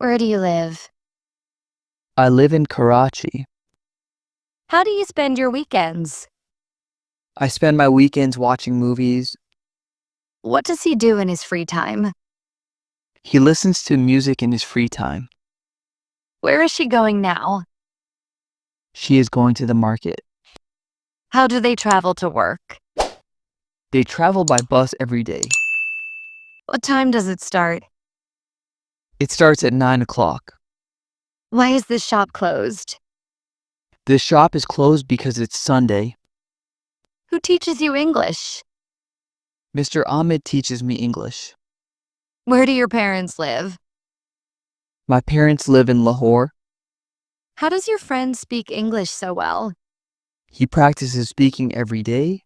Where do you live? I live in Karachi. How do you spend your weekends? I spend my weekends watching movies. What does he do in his free time? He listens to music in his free time. Where is she going now? She is going to the market. How do they travel to work? They travel by bus every day. What time does it start? It starts at 9 o'clock. Why is this shop closed? The shop is closed because it's Sunday. Who teaches you English? Mr. Ahmed teaches me English. Where do your parents live? My parents live in Lahore. How does your friend speak English so well? He practices speaking every day.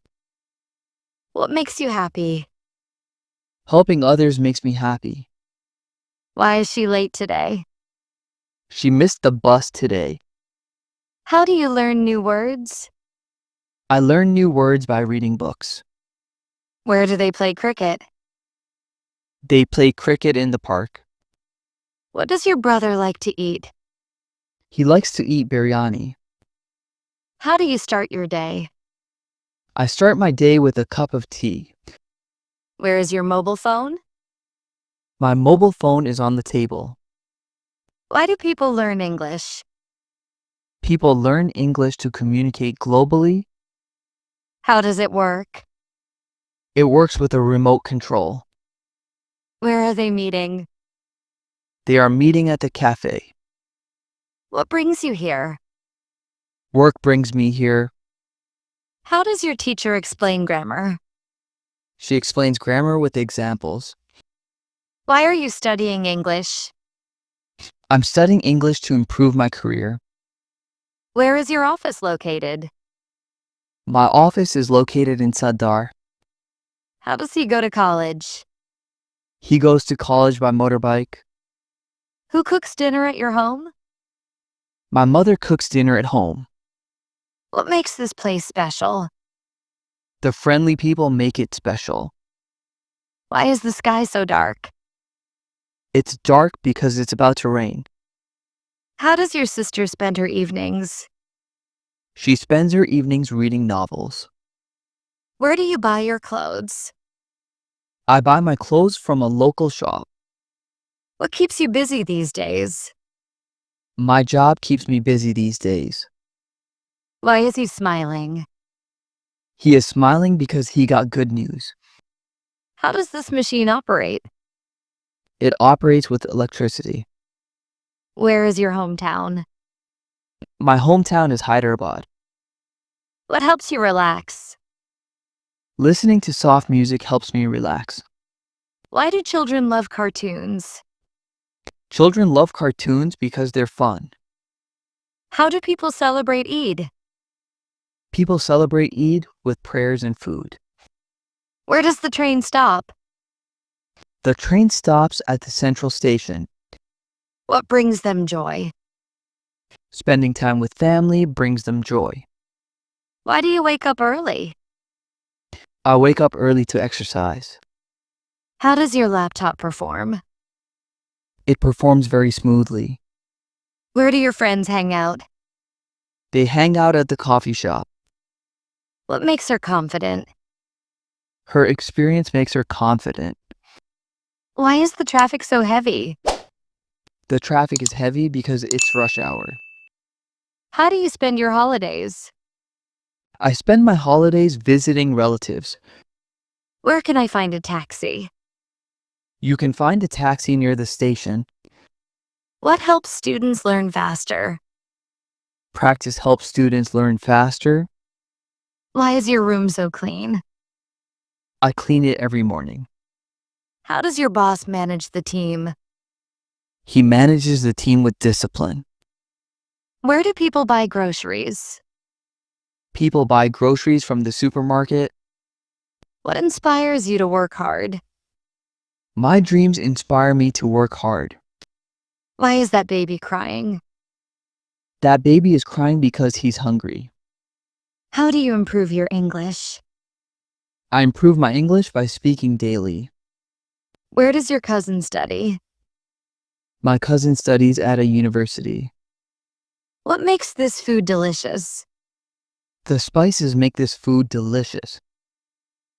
What makes you happy? Helping others makes me happy. Why is she late today? She missed the bus today. How do you learn new words? I learn new words by reading books. Where do they play cricket? They play cricket in the park. What does your brother like to eat? He likes to eat biryani. How do you start your day? I start my day with a cup of tea. Where is your mobile phone? My mobile phone is on the table. Why do people learn English? People learn English to communicate globally. How does it work? It works with a remote control. Where are they meeting? They are meeting at the cafe. What brings you here? Work brings me here. How does your teacher explain grammar? She explains grammar with examples. Why are you studying English? I'm studying English to improve my career. Where is your office located? My office is located in Sadar. How does he go to college? He goes to college by motorbike. Who cooks dinner at your home? My mother cooks dinner at home. What makes this place special? The friendly people make it special. Why is the sky so dark? It's dark because it's about to rain. How does your sister spend her evenings? She spends her evenings reading novels. Where do you buy your clothes? I buy my clothes from a local shop. What keeps you busy these days? My job keeps me busy these days. Why is he smiling? He is smiling because he got good news. How does this machine operate? It operates with electricity. Where is your hometown? My hometown is Hyderabad. What helps you relax? Listening to soft music helps me relax. Why do children love cartoons? Children love cartoons because they're fun. How do people celebrate Eid? People celebrate Eid with prayers and food. Where does the train stop? The train stops at the central station. What brings them joy? Spending time with family brings them joy. Why do you wake up early? I wake up early to exercise. How does your laptop perform? It performs very smoothly. Where do your friends hang out? They hang out at the coffee shop. What makes her confident? Her experience makes her confident. Why is the traffic so heavy? The traffic is heavy because it's rush hour. How do you spend your holidays? I spend my holidays visiting relatives. Where can I find a taxi? You can find a taxi near the station. What helps students learn faster? Practice helps students learn faster. Why is your room so clean? I clean it every morning. How does your boss manage the team? He manages the team with discipline. Where do people buy groceries? People buy groceries from the supermarket. What inspires you to work hard? My dreams inspire me to work hard. Why is that baby crying? That baby is crying because he's hungry. How do you improve your English? I improve my English by speaking daily. Where does your cousin study? My cousin studies at a university. What makes this food delicious? The spices make this food delicious.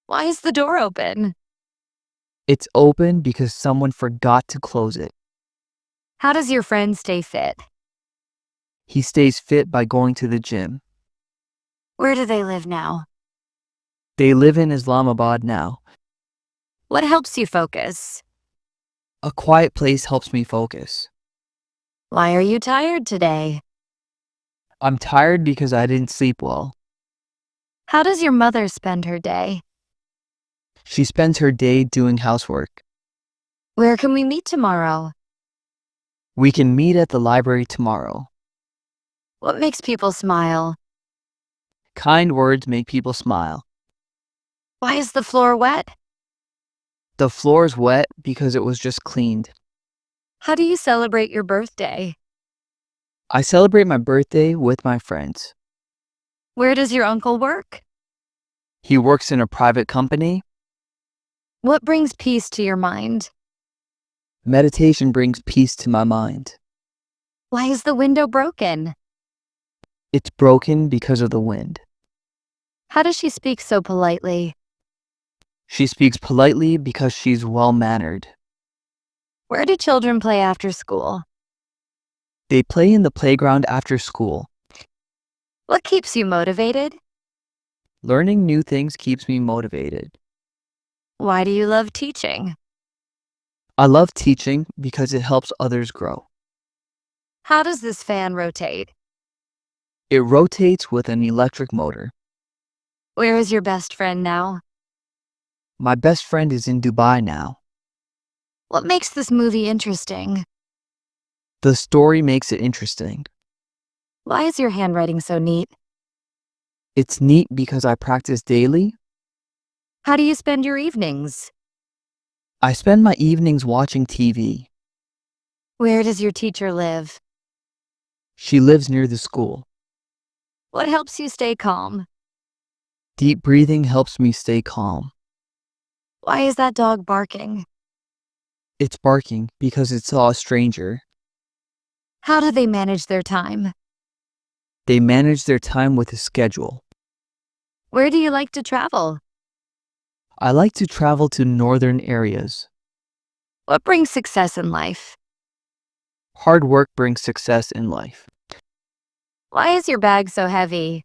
Why is the door open? It's open because someone forgot to close it. How does your friend stay fit? He stays fit by going to the gym. Where do they live now? They live in Islamabad now. What helps you focus? A quiet place helps me focus. Why are you tired today? I'm tired because I didn't sleep well. How does your mother spend her day? She spends her day doing housework. Where can we meet tomorrow? We can meet at the library tomorrow. What makes people smile? Kind words make people smile. Why is the floor wet? The floor is wet because it was just cleaned. How do you celebrate your birthday? I celebrate my birthday with my friends. Where does your uncle work? He works in a private company. What brings peace to your mind? Meditation brings peace to my mind. Why is the window broken? It's broken because of the wind. How does she speak so politely? She speaks politely because she's well-mannered. Where do children play after school? They play in the playground after school. What keeps you motivated? Learning new things keeps me motivated. Why do you love teaching? I love teaching because it helps others grow. How does this fan rotate? It rotates with an electric motor. Where is your best friend now? My best friend is in Dubai now. What makes this movie interesting? The story makes it interesting. Why is your handwriting so neat? It's neat because I practice daily. How do you spend your evenings? I spend my evenings watching TV. Where does your teacher live? She lives near the school. What helps you stay calm? Deep breathing helps me stay calm. Why is that dog barking? It's barking because it saw a stranger. How do they manage their time? They manage their time with a schedule. Where do you like to travel? I like to travel to northern areas. What brings success in life? Hard work brings success in life. Why is your bag so heavy?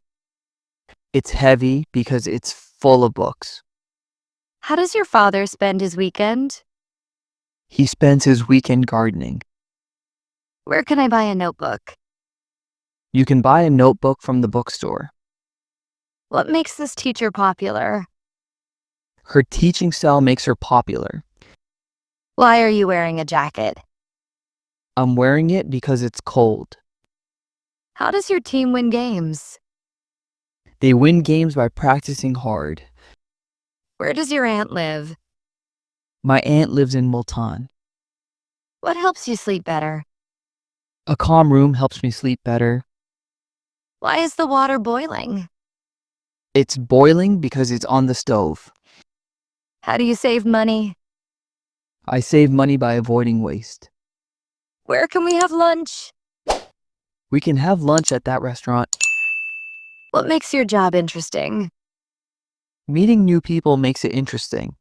It's heavy because it's full of books. How does your father spend his weekend? He spends his weekend gardening. Where can I buy a notebook? You can buy a notebook from the bookstore. What makes this teacher popular? Her teaching style makes her popular. Why are you wearing a jacket? I'm wearing it because it's cold. How does your team win games? They win games by practicing hard. Where does your aunt live? My aunt lives in Multan. What helps you sleep better? A calm room helps me sleep better. Why is the water boiling? It's boiling because it's on the stove. How do you save money? I save money by avoiding waste. Where can we have lunch? We can have lunch at that restaurant. What makes your job interesting? Meeting new people makes it interesting.